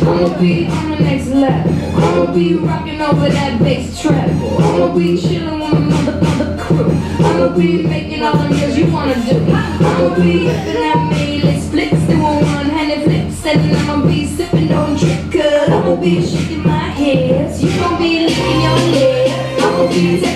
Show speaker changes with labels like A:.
A: I'ma be on the next level. I'ma be rocking over that bass treble. I'ma be chilling with my mother crew. I'ma be making all the meals you wanna do. I'ma be upping that melee splits, doing one-handed flips, and I'ma be sipping on drink. Cause I'ma be shaking my hips. You gon' be licking your lips. I'ma be taking